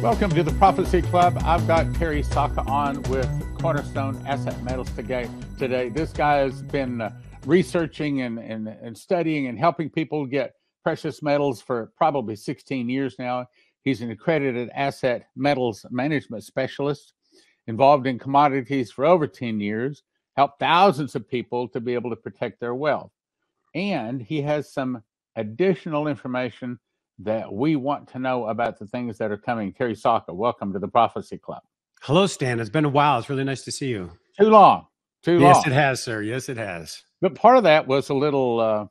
Welcome to the Prophecy Club. I've got Terry Sacka on with Cornerstone Asset Metals today. This guy has been researching and studying and helping people get precious metals for probably 16 years now. He's an accredited asset metals management specialist, involved in commodities for over 10 years, helped thousands of people to be able to protect their wealth. And he has some additional information that we want to know about the things that are coming. Terry Sacka, welcome to the Prophecy Club. Hello, Stan. It's been a while. It's really nice to see you. Too long. Yes, it has, sir. Yes, it has. But part of that was a little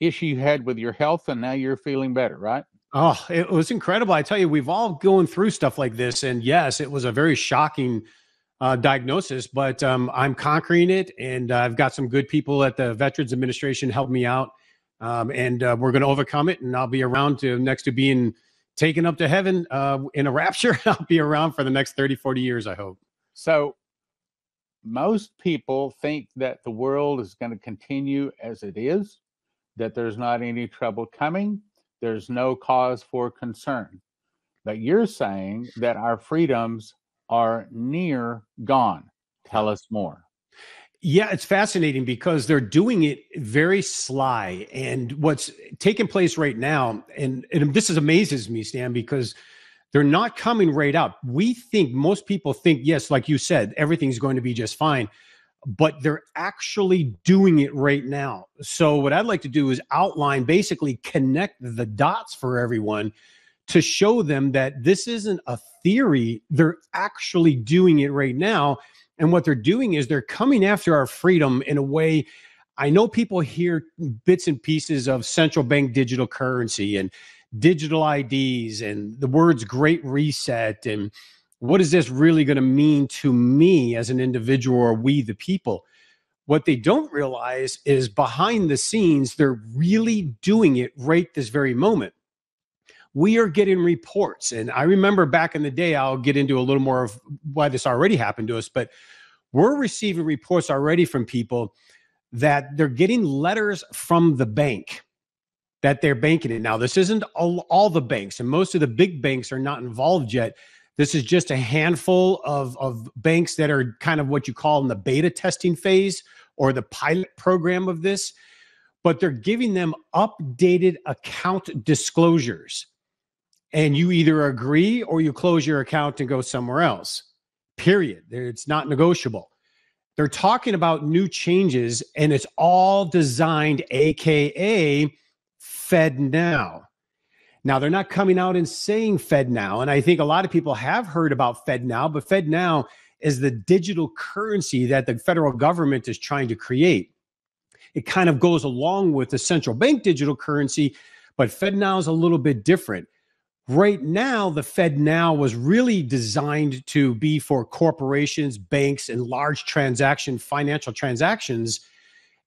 issue you had with your health, and now you're feeling better, right? Oh, it was incredible. I tell you, we've all gone through stuff like this. And yes, it was a very shocking diagnosis, but I'm conquering it. And I've got some good people at the Veterans Administration help me out. And we're going to overcome it. And I'll be around next to being taken up to heaven in a rapture. I'll be around for the next 30, 40 years, I hope. So most people think that the world is going to continue as it is, that there's not any trouble coming. There's no cause for concern. But you're saying that our freedoms are near gone. Tell us more. Yeah, it's fascinating because they're doing it very sly. And what's taking place right now, and this amazes me, Stan, because they're not coming right out. Most people think, yes, like you said, everything's going to be just fine, but they're actually doing it right now. So what I'd like to do is outline, basically connect the dots for everyone to show them that this isn't a theory. They're actually doing it right now. And what they're doing is they're coming after our freedom in a way. I know people hear bits and pieces of central bank digital currency and digital IDs and the words great reset. And what is this really going to mean to me as an individual or we the people? What they don't realize is behind the scenes, they're really doing it right this very moment. We are getting reports. And I remember back in the day, I'll get into a little more of why this already happened to us, but we're receiving reports already from people that they're getting letters from the bank that they're banking in. Now, this isn't all the banks, and most of the big banks are not involved yet. This is just a handful of banks that are kind of what you call in the beta testing phase or the pilot program of this, but they're giving them updated account disclosures. And you either agree or you close your account and go somewhere else, period. It's not negotiable. They're talking about new changes, and it's all designed, AKA Fed Now. Now, they're not coming out and saying Fed Now, and I think a lot of people have heard about Fed Now, but Fed Now is the digital currency that the federal government is trying to create. It kind of goes along with the central bank digital currency, but Fed Now is a little bit different. Right now, the Fed Now was really designed to be for corporations, banks, and large financial transactions,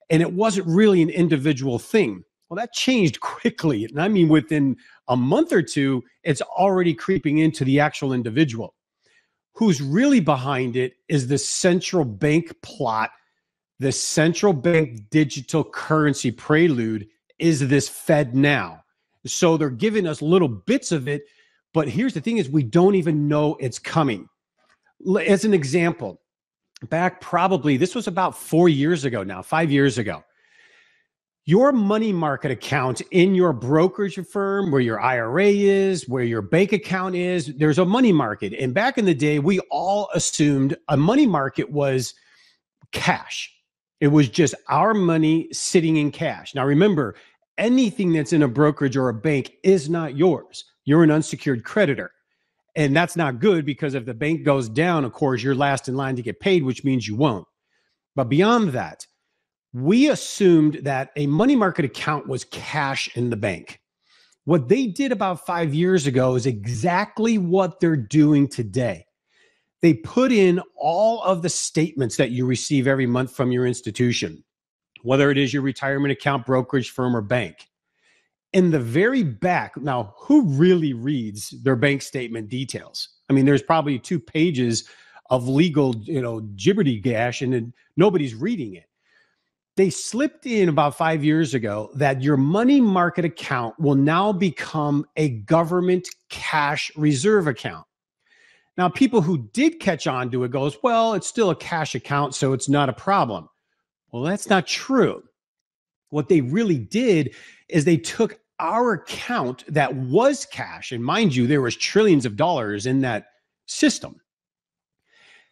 and it wasn't really an individual thing. Well, that changed quickly. And I mean, within a month or two, it's already creeping into the actual individual. Who's really behind it is the central bank plot. The central bank digital currency prelude is this Fed Now. So they're giving us little bits of it, but here's the thing is we don't even know it's coming. As an example, back probably, this was about 4 years ago now, 5 years ago, your money market account in your brokerage firm, where your IRA is, where your bank account is, there's a money market. And back in the day, we all assumed a money market was cash. It was just our money sitting in cash. Now remember, anything that's in a brokerage or a bank is not yours. You're an unsecured creditor. And that's not good because if the bank goes down, of course, you're last in line to get paid, which means you won't. But beyond that, we assumed that a money market account was cash in the bank. What they did about 5 years ago is exactly what they're doing today. They put in all of the statements that you receive every month from your institution, whether it is your retirement account, brokerage firm, or bank. In the very back, now, who really reads their bank statement details? I mean, there's probably 2 pages of legal, gibberty-gash, and nobody's reading it. They slipped in about 5 years ago that your money market account will now become a government cash reserve account. Now, people who did catch on to it goes, well, it's still a cash account, so it's not a problem. Well, that's not true. What they really did is they took our account that was cash, and mind you, there was trillions of dollars in that system.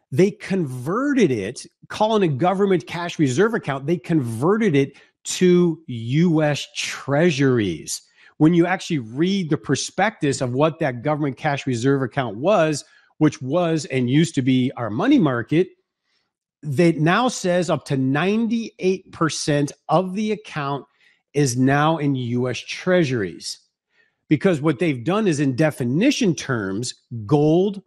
They converted it, calling a government cash reserve account, they converted it to U.S. Treasuries. When you actually read the prospectus of what that government cash reserve account was, which was and used to be our money market, that now says up to 98% of the account is now in U.S. Treasuries. Because what they've done is, in definition terms, gold,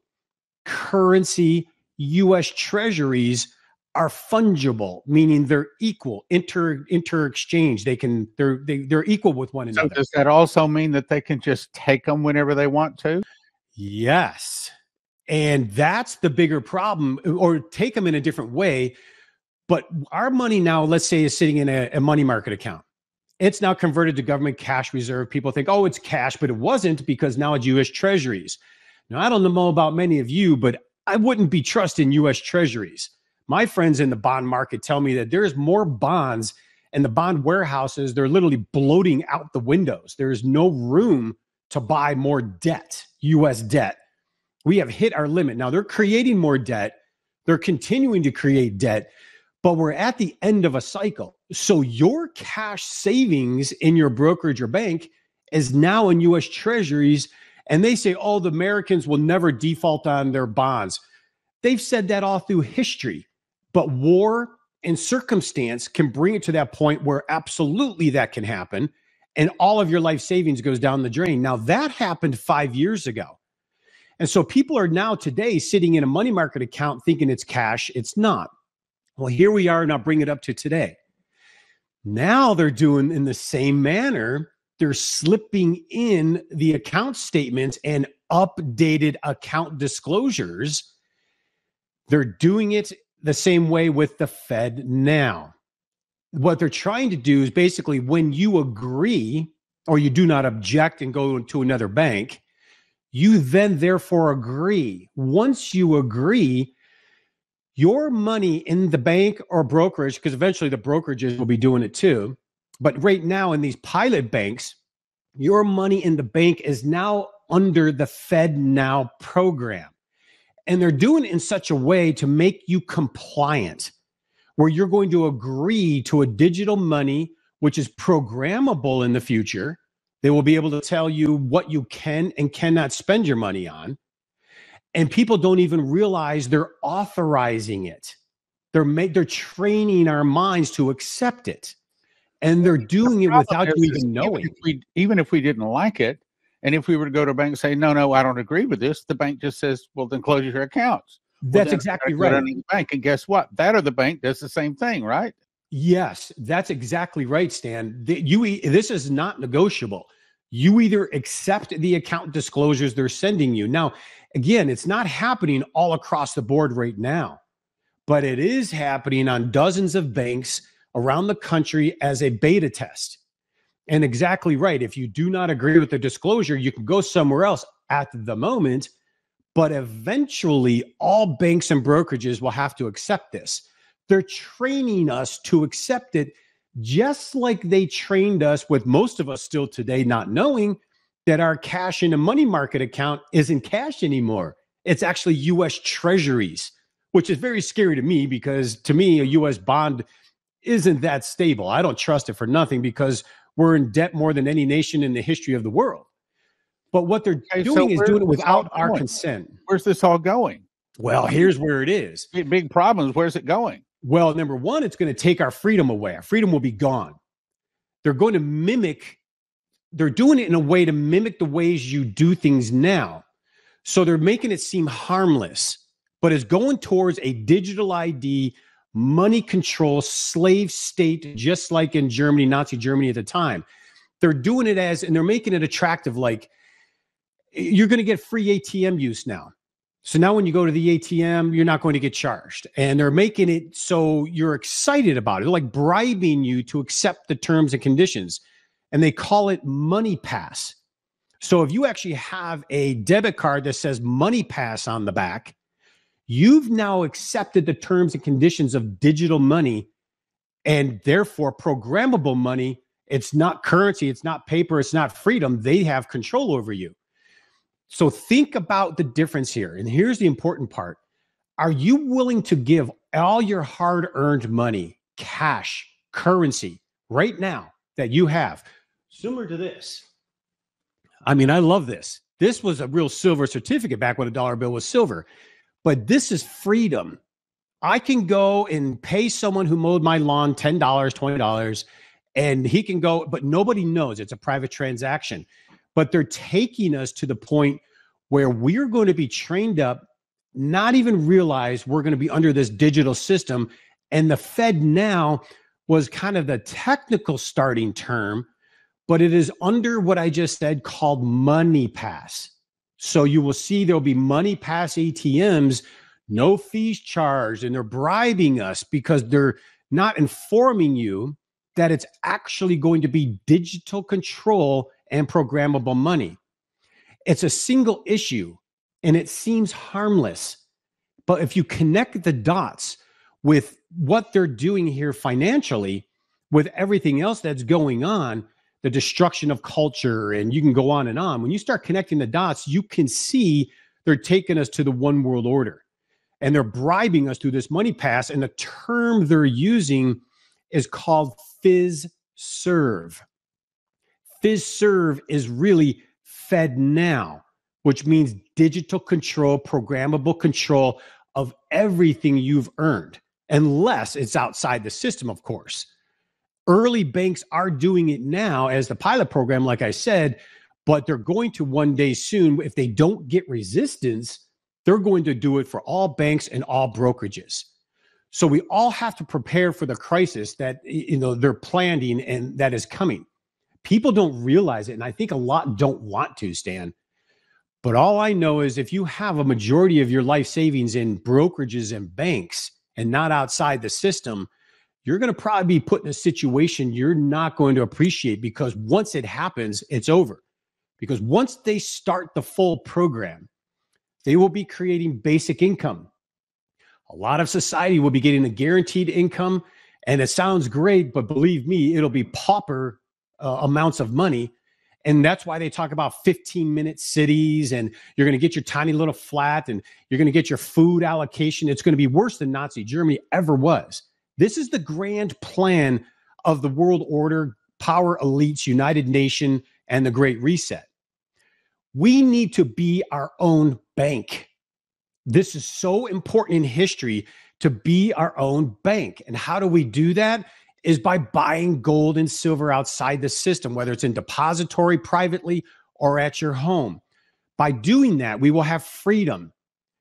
currency, U.S. Treasuries are fungible, meaning they're equal, inter-exchange. They're equal with one another. So does that also mean that they can just take them whenever they want to? Yes. And that's the bigger problem, or take them in a different way. But our money now, let's say, is sitting in a money market account. It's now converted to government cash reserve. People think, oh, it's cash, but it wasn't, because now it's U.S. Treasuries. Now, I don't know about many of you, but I wouldn't be trusting U.S. Treasuries. My friends in the bond market tell me that there's more bonds and the bond warehouses, they're literally bloating out the windows. There's no room to buy more debt, U.S. debt. We have hit our limit. Now, they're creating more debt. They're continuing to create debt, but we're at the end of a cycle. So your cash savings in your brokerage or bank is now in U.S. Treasuries. And they say, oh, the Americans will never default on their bonds. They've said that all through history. But war and circumstance can bring it to that point where absolutely that can happen. And all of your life savings goes down the drain. Now, that happened 5 years ago. And so people are now today sitting in a money market account thinking it's cash. It's not. Well, here we are, and I'll bring it up to today. Now they're doing in the same manner. They're slipping in the account statements and updated account disclosures. They're doing it the same way with the Fed now. What they're trying to do is basically, when you agree or you do not object and go to another bank, you then therefore agree. Once you agree, your money in the bank or brokerage, because eventually the brokerages will be doing it too, but right now in these pilot banks, your money in the bank is now under the Fed Now program. And they're doing it in such a way to make you compliant, where you're going to agree to a digital money, which is programmable in the future. They will be able to tell you what you can and cannot spend your money on. And people don't even realize they're authorizing it. They're training our minds to accept it. And they're doing it without you even knowing. Even if we didn't like it, and if we were to go to a bank and say, no, I don't agree with this, the bank just says, well, then close your accounts. That's exactly right. The bank, and guess what? That other bank does the same thing, right? Yes, that's exactly right, Stan. This is not negotiable. You either accept the account disclosures they're sending you. Now, again, it's not happening all across the board right now, but it is happening on dozens of banks around the country as a beta test. And exactly right. If you do not agree with the disclosure, you can go somewhere else at the moment, but eventually all banks and brokerages will have to accept this. They're training us to accept it, just like they trained us, with most of us still today not knowing that our cash in a money market account isn't cash anymore. It's actually U.S. Treasuries, which is very scary to me, because to me, a U.S. bond isn't that stable. I don't trust it for nothing, because we're in debt more than any nation in the history of the world. But what they're doing is doing it without our consent. Where's this all going? Well, here's where it is. Big problems. Where's it going? Well, number one, it's going to take our freedom away. Our freedom will be gone. They're going to they're doing it in a way to mimic the ways you do things now. So they're making it seem harmless, but it's going towards a digital ID, money control, slave state, just like in Germany, Nazi Germany at the time. They're doing it and they're making it attractive. Like, you're going to get free ATM use now. So now when you go to the ATM, you're not going to get charged. And they're making it so you're excited about it. They're like bribing you to accept the terms and conditions. And they call it Money Pass. So if you actually have a debit card that says Money Pass on the back, you've now accepted the terms and conditions of digital money and therefore programmable money. It's not currency, it's not paper, it's not freedom. They have control over you. So think about the difference here. And here's the important part. Are you willing to give all your hard-earned money, cash, currency, right now that you have, similar to this? I mean, I love this. This was a real silver certificate back when a dollar bill was silver. But this is freedom. I can go and pay someone who mowed my lawn $10, $20, and he can go, but nobody knows. It's a private transaction. But they're taking us to the point where we're going to be trained up, not even realize we're going to be under this digital system. And the Fed now was kind of the technical starting term, but it is under what I just said called Money Pass. So you will see there'll be Money Pass ATMs, no fees charged, and they're bribing us because they're not informing you that it's actually going to be digital control and programmable money. It's a single issue and it seems harmless. But if you connect the dots with what they're doing here financially, with everything else that's going on, the destruction of culture, and you can go on and on. When you start connecting the dots, you can see they're taking us to the one world order and they're bribing us through this Money Pass. And the term they're using is called FizServe. FizServe is really Fed Now, which means digital control, programmable control of everything you've earned, unless it's outside the system, of course. Early banks are doing it now as the pilot program, like I said, but they're going to one day soon. If they don't get resistance, they're going to do it for all banks and all brokerages. So we all have to prepare for the crisis that they're planning and that is coming. People don't realize it, and I think a lot don't want to, Stan. But all I know is if you have a majority of your life savings in brokerages and banks and not outside the system, you're going to probably be put in a situation you're not going to appreciate, because once it happens, it's over. Because once they start the full program, they will be creating basic income. A lot of society will be getting a guaranteed income, and it sounds great, but believe me, it'll be pauper amounts of money. And that's why they talk about 15-minute cities, and you're going to get your tiny little flat, and you're going to get your food allocation. It's going to be worse than Nazi Germany ever was. This is the grand plan of the world order, power elites, United Nation, and the Great Reset. We need to be our own bank. This is so important in history, to be our own bank. And how do we do that? Is by buying gold and silver outside the system, whether it's in depository privately or at your home. By doing that, we will have freedom.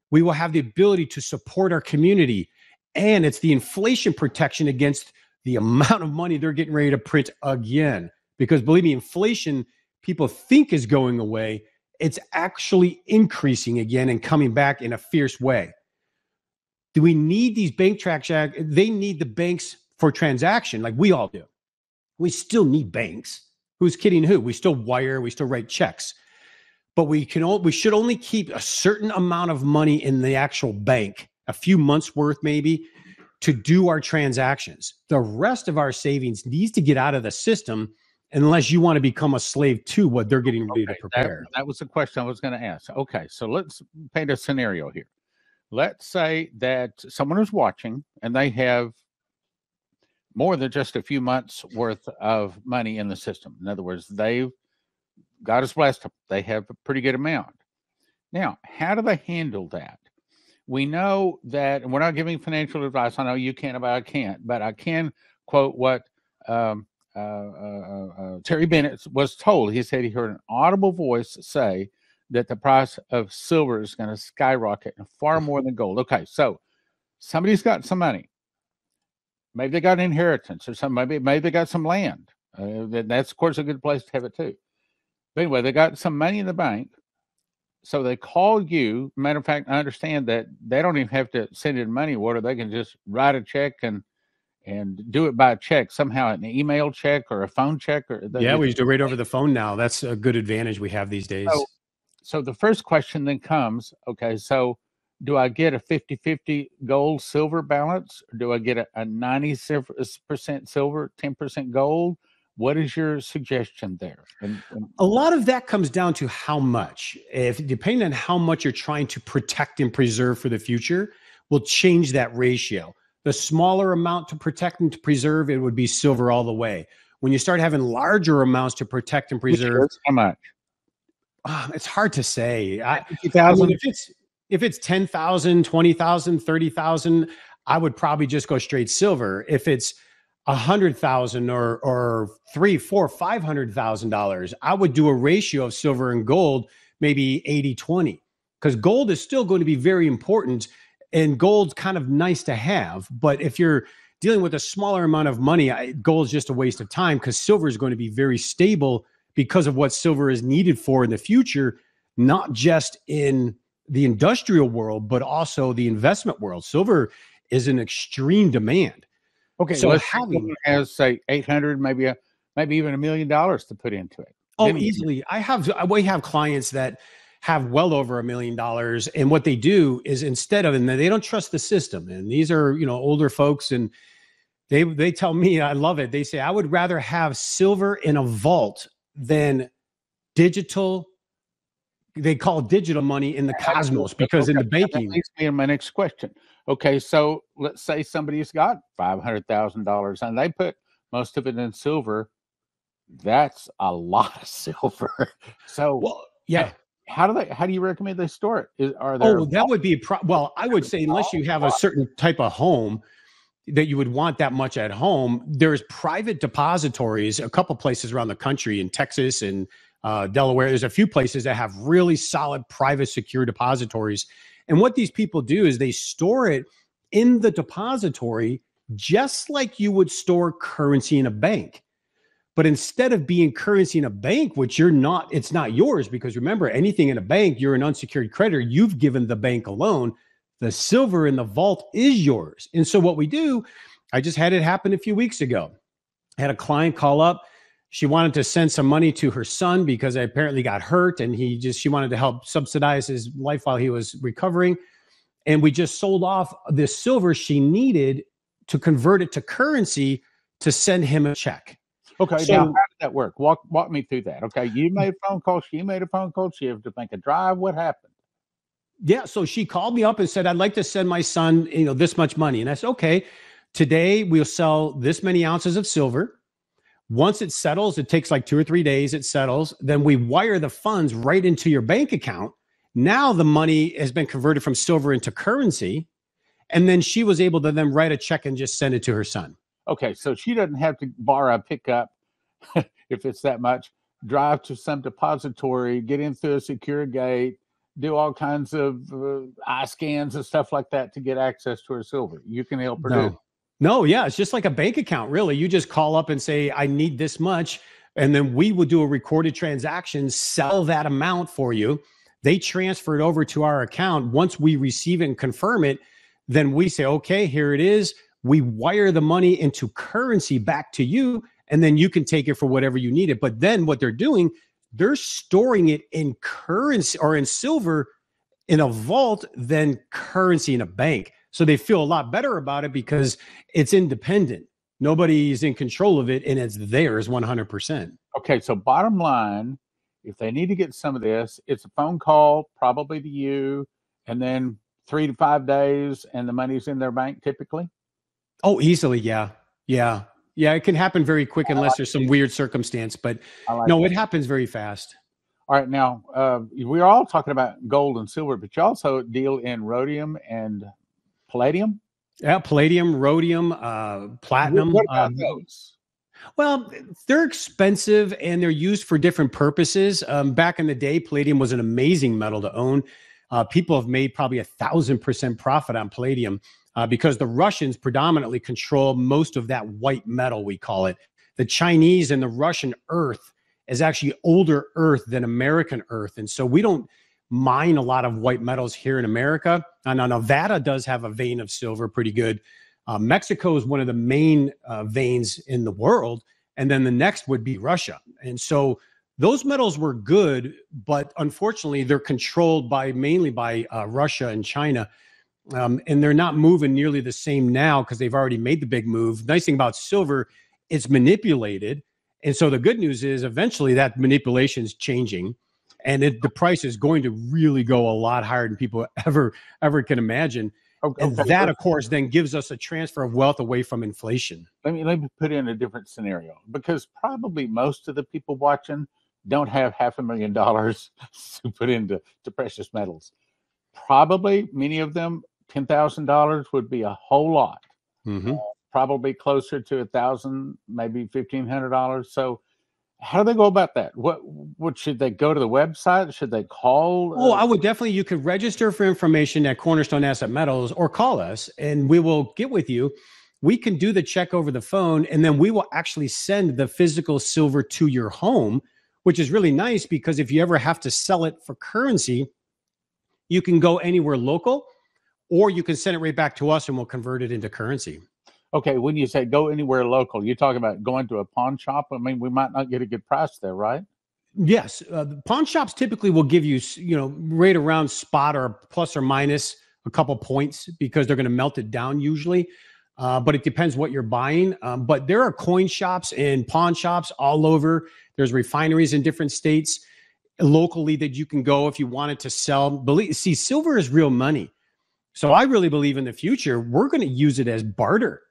We will have the ability to support our community. And it's the inflation protection against the amount of money they're getting ready to print again. Because believe me, inflation people think is going away. It's actually increasing again and coming back in a fierce way. Do we need these bank transactions? They need the banks for transaction like we all do. We still need banks. Who's kidding who? We still wire, we still write checks. But we should only keep a certain amount of money in the actual bank, a few months worth maybe, to do our transactions. The rest of our savings needs to get out of the system, unless you want to become a slave to what they're getting ready to prepare. That was the question I was going to ask. Okay, so let's paint a scenario here. Let's say that someone is watching and they have more than just a few months worth of money in the system. In other words, God has blessed them. They have a pretty good amount. Now, how do they handle that? We know that, and we're not giving financial advice. I know you can't, but I can't. But I can quote what Terry Bennett was told. He said he heard an audible voice say that the price of silver is going to skyrocket far more than gold. Okay, so somebody's got some money. Maybe they got an inheritance or something. Maybe they got some land. That's, of course, a good place to have it too. But anyway, they got some money in the bank. So they call you. Matter of fact, I understand that they don't even have to send in money order. They can just write a check and do it by check somehow, an email check or a phone check, or Yeah, we do it right over the phone now. That's a good advantage we have these days. So the first question then comes, okay, so do I get a 50-50 gold silver balance? Or do I get a 90% silver, 10% gold? What is your suggestion there? And a lot of that comes down to how much. If depending on how much you're trying to protect and preserve for the future, will change that ratio. The smaller amount to protect and to preserve, it would be silver all the way. When you start having larger amounts to protect and preserve, how much? It's hard to say. I mean, if it's 10,000, 20,000, 30,000, I would probably just go straight silver. If it's 100,000 or $300,000, $400,000, $500,000, I would do a ratio of silver and gold, maybe 80-20, because gold is still going to be very important, and gold's kind of nice to have. But if you're dealing with a smaller amount of money, gold's just a waste of time, because silver is going to be very stable because of what silver is needed for in the future, not just in the industrial world, but also the investment world. Silver is in extreme demand. Okay, so having has say 800, maybe even $1 million to put into it. Oh, easily. We have clients that have well over $1 million, and what they do is instead of, and they don't trust the system, and these are older folks, and they tell me, I love it. They say, I would rather have silver in a vault than digital. They call digital money in the cosmos, because in the banking. That leads me to my next question. Okay, so let's say somebody's got $500,000 and they put most of it in silver. That's a lot of silver. So, well, yeah. How do you recommend they store it? That would be well, I would say unless you have a certain type of home that you would want that much at home, there's private depositories, a couple places around the country in Texas and Delaware. There's a few places that have really solid private secure depositories. And what these people do is they store it in the depository just like you would store currency in a bank. But instead of being currency in a bank, which you're not, it's not yours, because remember, anything in a bank, you're an unsecured creditor. You've given the bank a loan. The silver in the vault is yours. And so what we do, I just had it happen a few weeks ago. I had a client call up. She wanted to send some money to her son because I apparently got hurt, and she wanted to help subsidize his life while he was recovering. And we just sold off the silver she needed to convert it to currency to send him a check. Okay, so now how did that work? Walk me through that. Okay, you made a phone call. She made a phone call. She had to make a drive. What happened? Yeah, so she called me up and said, I'd like to send my son, this much money. And I said, okay, today we'll sell this many ounces of silver. Once it settles, it takes like 2 or 3 days, it settles. Then we wire the funds right into your bank account. Now the money has been converted from silver into currency. And then she was able to then write a check and just send it to her son. Okay, so she doesn't have to borrow a pickup if it's that much, drive to some depository, get in through a secure gate, do all kinds of eye scans and stuff like that to get access to her silver. You can help her do. No, yeah, it's just like a bank account, really. You just call up and say, I need this much, and then we will do a recorded transaction, sell that amount for you. They transfer it over to our account. Once we receive it and confirm it, then we say, okay, here it is. We wire the money into currency back to you, and then you can take it for whatever you need it. But then what they're doing, they're storing it in currency or in silver in a vault than currency in a bank. So they feel a lot better about it because it's independent. Nobody's in control of it, and it's theirs 100%. Okay, so bottom line, if they need to get some of this, it's a phone call, probably to you, and then 3 to 5 days, and the money's in their bank typically? Oh, easily, yeah. Yeah, it can happen very quick unless there's some weird circumstance, but no, it happens very fast. All right, now, we're all talking about gold and silver, but you also deal in rhodium and palladium? Yeah, palladium, rhodium, platinum. What about those? Well, they're expensive and they're used for different purposes. Back in the day, palladium was an amazing metal to own. People have made probably 1,000% profit on palladium because the Russians predominantly control most of that white metal, we call it. The Chinese and the Russian earth is actually older earth than American earth. And so we don't mine a lot of white metals here in America. Now, Nevada does have a vein of silver pretty good. Mexico is one of the main veins in the world. And then the next would be Russia. And so those metals were good, but unfortunately, they're controlled mainly by Russia and China. And they're not moving nearly the same now because they've already made the big move. Nice thing about silver, it's manipulated. And so the good news is eventually that manipulation is changing, and the price is going to really go a lot higher than people ever can imagine. Okay. And that, of course, then gives us a transfer of wealth away from inflation. Let me put in a different scenario, because probably most of the people watching don't have $500,000 to put into precious metals. Probably many of them, $10,000 would be a whole lot. Mm-hmm. Probably closer to $1,000, maybe $1,500. So how do they go about that? What should they go to the website? Should they call? Oh, I would definitely. You could register for information at Cornerstone Asset Metals or call us, and we will get with you. We can do the check over the phone, and then we will actually send the physical silver to your home, which is really nice because if you ever have to sell it for currency, you can go anywhere local, or you can send it right back to us and we'll convert it into currency. Okay, when you say go anywhere local, you're talking about going to a pawn shop? I mean, we might not get a good price there, right? Yes. The pawn shops typically will give you, right around spot or plus or minus a couple points because they're going to melt it down usually. But it depends what you're buying. But there are coin shops and pawn shops all over. There's refineries in different states locally that you can go if you wanted to sell. See, silver is real money. So I really believe in the future, we're going to use it as barter.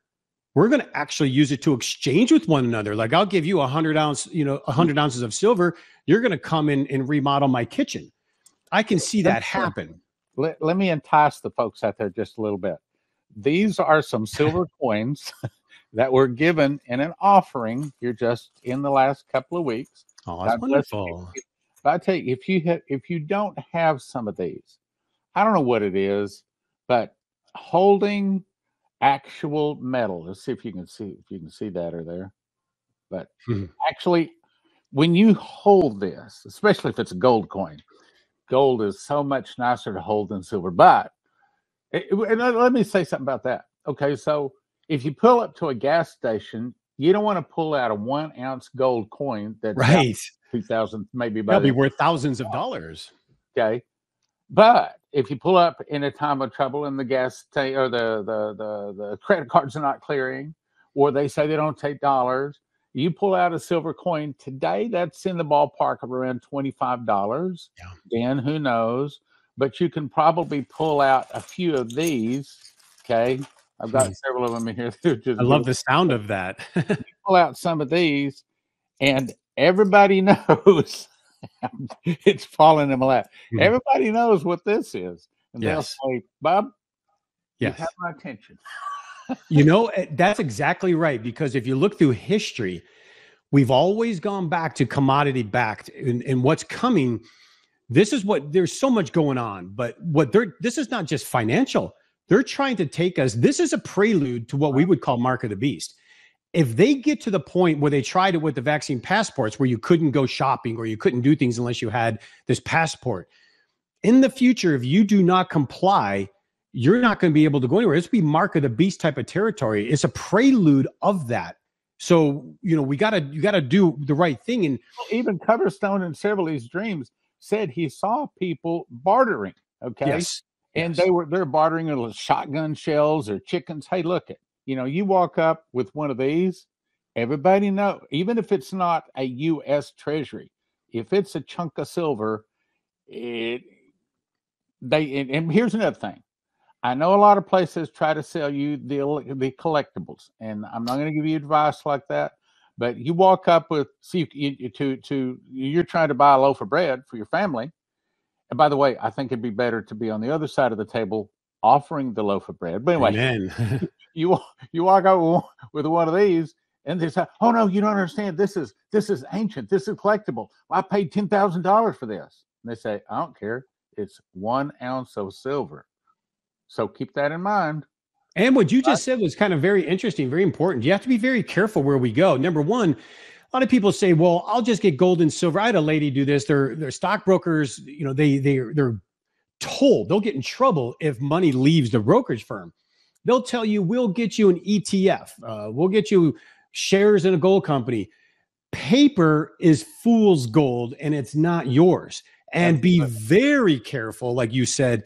We're going to actually use it to exchange with one another. Like I'll give you 100 ounces of silver. You're going to come in and remodel my kitchen. I can see that happen. Let me entice the folks out there just a little bit. These are some silver coins that were given in an offering here just in the last couple of weeks. Oh, that's wonderful. But I tell you, if you don't have some of these, I don't know what it is, but holding actual metal. Let's see if you can see that or there. But actually, when you hold this, especially if it's a gold coin, gold is so much nicer to hold than silver. But and let me say something about that. Okay, so if you pull up to a gas station, you don't want to pull out a 1 ounce gold coin that's right 2,000 maybe. That'll be worth thousands of dollars. Okay. But if you pull up in a time of trouble and the gas tank or the credit cards are not clearing, or they say they don't take dollars, you pull out a silver coin today, that's in the ballpark of around $25. Yeah. Then who knows? But you can probably pull out a few of these. Okay. I've got several of them in here. I love the sound of that. Pull out some of these, and everybody knows. It's falling in my lap. Mm-hmm. Everybody knows what this is. And they'll say, Bob, you have my attention. That's exactly right. Because if you look through history, we've always gone back to commodity backed and what's coming. There's so much going on, but this is not just financial. They're trying to take us. This is a prelude to what we would call Mark of the Beast. If they get to the point where they tried it with the vaccine passports, where you couldn't go shopping or you couldn't do things unless you had this passport, in the future, if you do not comply, you're not going to be able to go anywhere. It's be Mark of the Beast type of territory. It's a prelude of that. So, you got to do the right thing. And even Coverstone in several of his dreams said he saw people bartering. Okay. Yes. And they're bartering with shotgun shells or chickens. Hey, look it. You walk up with one of these, everybody know, even if it's not a U.S. Treasury, if it's a chunk of silver, and here's another thing. I know a lot of places try to sell you the collectibles, and I'm not going to give you advice like that, but you walk up with, you're trying to buy a loaf of bread for your family. And by the way, I think it'd be better to be on the other side of the table offering the loaf of bread. But anyway, you walk out with one of these, and they say, "Oh no, you don't understand. This is ancient. This is collectible. Well, I paid $10,000 for this." And they say, "I don't care. It's 1 ounce of silver." So keep that in mind. And what you just said was kind of very interesting, very important. You have to be very careful where we go. Number one, a lot of people say, well, I'll just get gold and silver. I had a lady do this. They're stockbrokers, they're told they'll get in trouble if money leaves the brokerage firm. They'll tell you, we'll get you an ETF. We'll get you shares in a gold company. Paper is fool's gold, and it's not yours. And be very careful, like you said,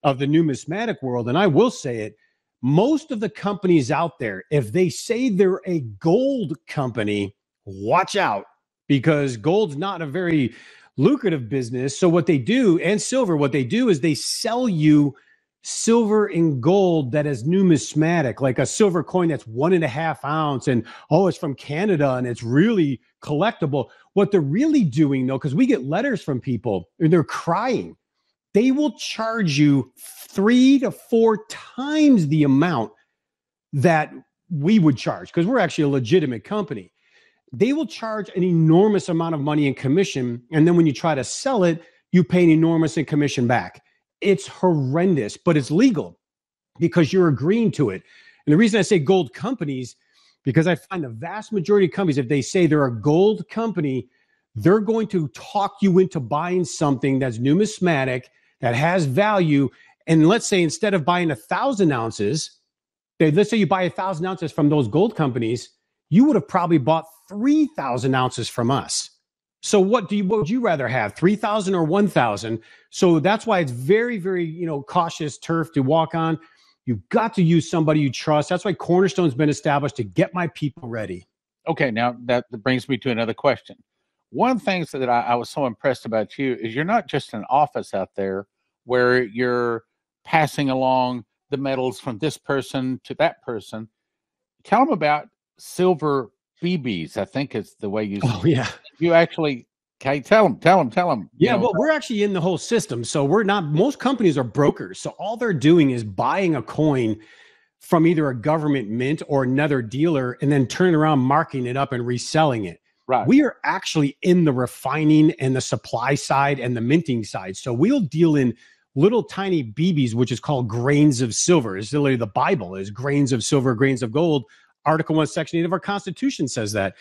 of the numismatic world. And I will say it, most of the companies out there, if they say they're a gold company, watch out, because gold's not a very lucrative business. So what they do, and silver, what they do is they sell you silver and gold that is numismatic, like a silver coin that's 1.5 ounce, and it's from Canada and it's really collectible. What they're really doing, though, because we get letters from people and they're crying, they will charge you 3 to 4 times the amount that we would charge, because we're actually a legitimate company. They will charge an enormous amount of money in commission, and then when you try to sell it, you pay an enormous in commission back. It's horrendous, but it's legal because you're agreeing to it. And the reason I say gold companies, because I find the vast majority of companies, if they say they're a gold company, they're going to talk you into buying something that's numismatic, that has value. And let's say instead of buying 1,000 ounces, let's say you buy 1,000 ounces from those gold companies, you would have probably bought 3,000 ounces from us. So what would you rather have, 3,000 or 1,000? So that's why it's very, very, cautious turf to walk on. You've got to use somebody you trust. That's why Cornerstone's been established, to get my people ready. Okay, now that brings me to another question. One of the things that I was so impressed about you is you're not just an office out there where you're passing along the metals from this person to that person. Tell them about silver BBs, I think is the way you. Oh, yeah. You actually, okay, tell them. Yeah, well, we're actually in the whole system. So we're not, most companies are brokers. So all they're doing is buying a coin from either a government mint or another dealer and then turning around, marking it up and reselling it. Right. We are actually in the refining and the supply side and the minting side. So we'll deal in little tiny BBs, which is called grains of silver. It's literally the Bible is grains of silver, grains of gold. Article 1, Section 8 of our Constitution says that.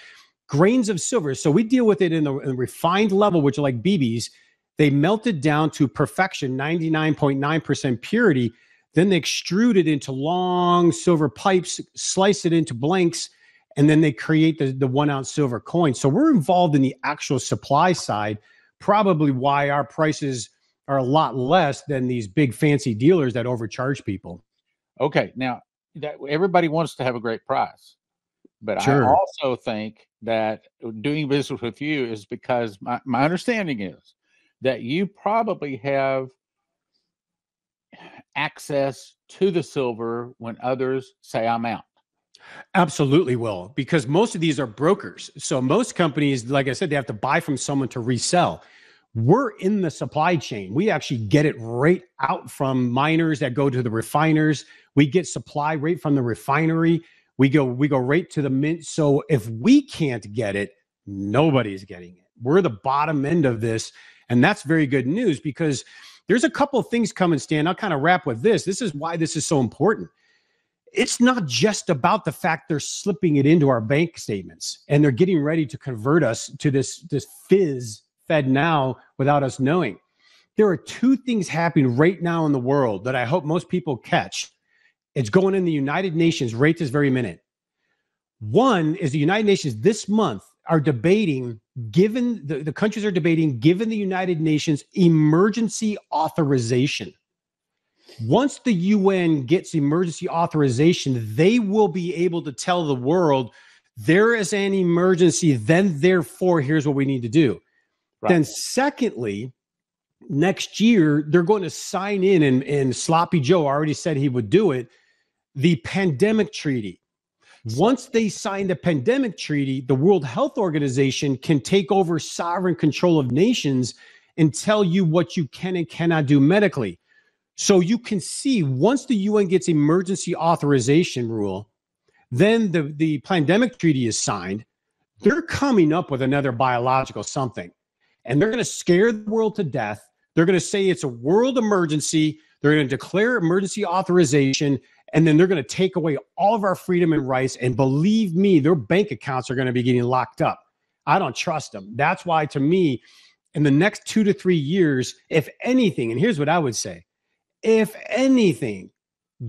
Grains of silver. So we deal with it in the refined level, which are like BBs. They melt it down to perfection, 99.9% purity. Then they extrude it into long silver pipes, slice it into blanks, and then they create the 1 ounce silver coin. So we're involved in the actual supply side, probably why our prices are a lot less than these big fancy dealers that overcharge people. Okay. Now, everybody wants to have a great price. But sure. I also think that doing business with you is because my understanding is that you probably have access to the silver when others say I'm out. Absolutely will, because most of these are brokers. So most companies, like I said, they have to buy from someone to resell. We're in the supply chain. We actually get it right out from miners that go to the refiners. We get supply right from the refinery. We go right to the mint. So if we can't get it, nobody's getting it. We're the bottom end of this. And that's very good news, because there's a couple of things coming, Stan. I'll kind of wrap with this. This is why this is so important. It's not just about the fact they're slipping it into our bank statements and they're getting ready to convert us to this fizz Fed now without us knowing. There are two things happening right now in the world that I hope most people catch. It's going in the United Nations right this very minute. One is the United Nations this month are debating, given the countries are debating, given the United Nations emergency authorization. Once the UN gets emergency authorization, they will be able to tell the world there is an emergency, then therefore here's what we need to do. Right. Then secondly, next year, they're going to sign in, and Sloppy Joe already said he would do it, the pandemic treaty. Once they sign the pandemic treaty, the World Health Organization can take over sovereign control of nations and tell you what you can and cannot do medically. So you can see, once the UN gets emergency authorization rule, then the pandemic treaty is signed. They're coming up with another biological something, and they're going to scare the world to death. They're going to say it's a world emergency. They're going to declare emergency authorization, and then they're going to take away all of our freedom and rights. And believe me, their bank accounts are going to be getting locked up. I don't trust them. That's why, to me, in the next 2 to 3 years, if anything, and here's what I would say, if anything,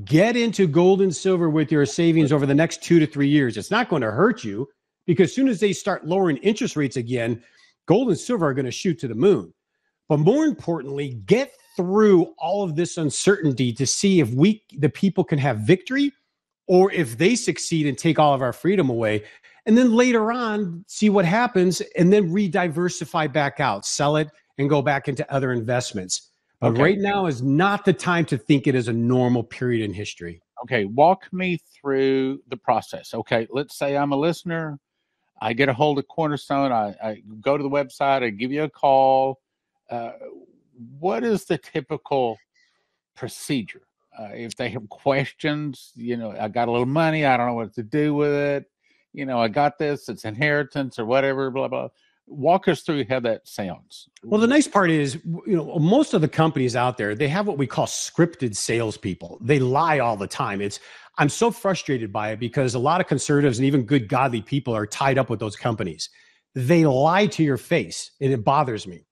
get into gold and silver with your savings over the next 2 to 3 years. It's not going to hurt you, because as soon as they start lowering interest rates again, gold and silver are going to shoot to the moon. But more importantly, get through all of this uncertainty to see if the people can have victory, or if they succeed and take all of our freedom away. And then later on, see what happens, and then re-diversify back out, sell it, and go back into other investments. But right now is not the time to think it is a normal period in history. Okay, walk me through the process. Okay, let's say I'm a listener. I get a hold of Cornerstone. I go to the website. I give you a call. What is the typical procedure? If they have questions, I got a little money. I don't know what to do with it. I got this. It's inheritance or whatever, blah, blah. Walk us through how that sounds. Well, the nice part is, most of the companies out there, they have what we call scripted salespeople. They lie all the time. I'm so frustrated by it, because a lot of conservatives and even good godly people are tied up with those companies. They lie to your face, and it bothers me.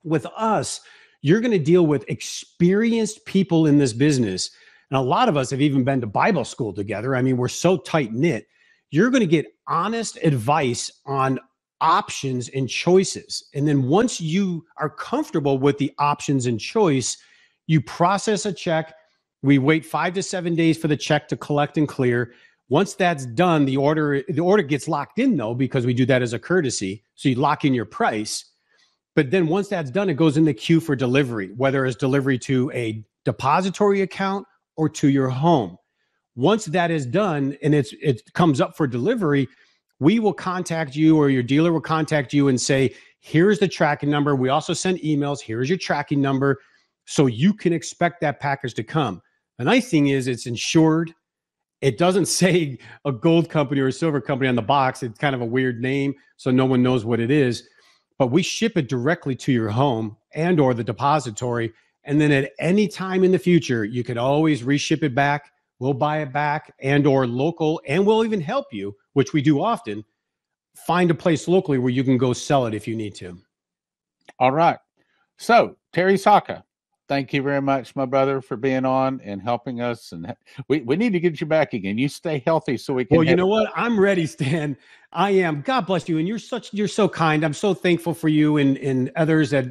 With us, you're going to deal with experienced people in this business. And a lot of us have even been to Bible school together. I mean, we're so tight knit. You're going to get honest advice on options and choices. And then once you are comfortable with the options and choice, you process a check. We wait 5 to 7 days for the check to collect and clear. Once that's done, the order gets locked in, though, because we do that as a courtesy. So you lock in your price. But then once that's done, it goes in the queue for delivery, whether it's delivery to a depository account or to your home. Once that is done and it comes up for delivery, we will contact you, or your dealer will contact you and say, here's the tracking number. We also send emails. Here's your tracking number. So you can expect that package to come. The nice thing is it's insured. It doesn't say a gold company or a silver company on the box. It's kind of a weird name, so no one knows what it is. But we ship it directly to your home and or the depository. And then at any time in the future, you can always reship it back. We'll buy it back, and or local, and we'll even help you, which we do often, find a place locally where you can go sell it if you need to. All right. So, Terry Sacka, thank you very much, my brother, for being on and helping us. And we need to get you back again. You stay healthy so we can. Well, you know what? I'm ready, Stan. I am. God bless you. And you're so kind. I'm so thankful for you and others that,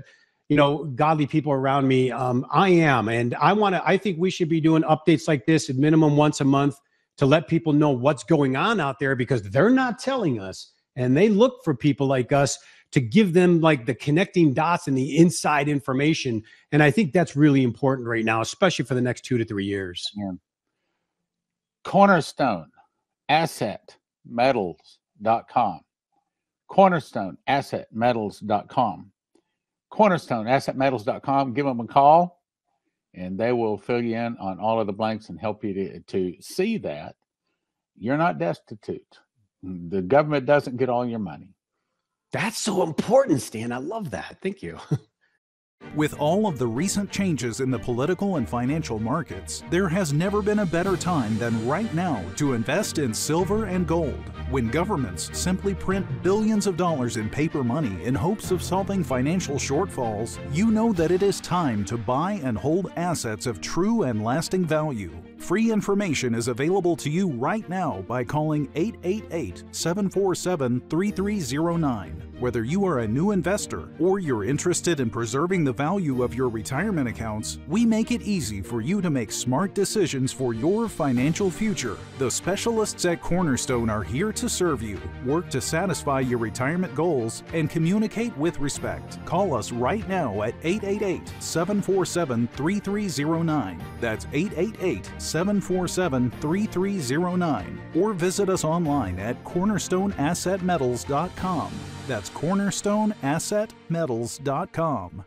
godly people around me. I am. And I think we should be doing updates like this at minimum once a month to let people know what's going on out there, because they're not telling us, and they look for people like us to give them like the connecting dots and the inside information. And I think that's really important right now, especially for the next 2 to 3 years. Yeah. Cornerstone Asset Metals.com. Cornerstone Asset Metals.com. Cornerstone Asset Metals.com. Give them a call, and they will fill you in on all of the blanks and help you to see that you're not destitute. The government doesn't get all your money. That's so important, Stan. I love that. Thank you. With all of the recent changes in the political and financial markets, there has never been a better time than right now to invest in silver and gold. When governments simply print billions of dollars in paper money in hopes of solving financial shortfalls, you know that it is time to buy and hold assets of true and lasting value. Free information is available to you right now by calling 888-747-3309. Whether you are a new investor or you're interested in preserving the value of your retirement accounts, we make it easy for you to make smart decisions for your financial future. The specialists at Cornerstone are here to serve you, work to satisfy your retirement goals, and communicate with respect. Call us right now at 888-747-3309. That's 888-747-3309. Or visit us online at cornerstoneassetmetals.com. That's cornerstoneassetmetals.com.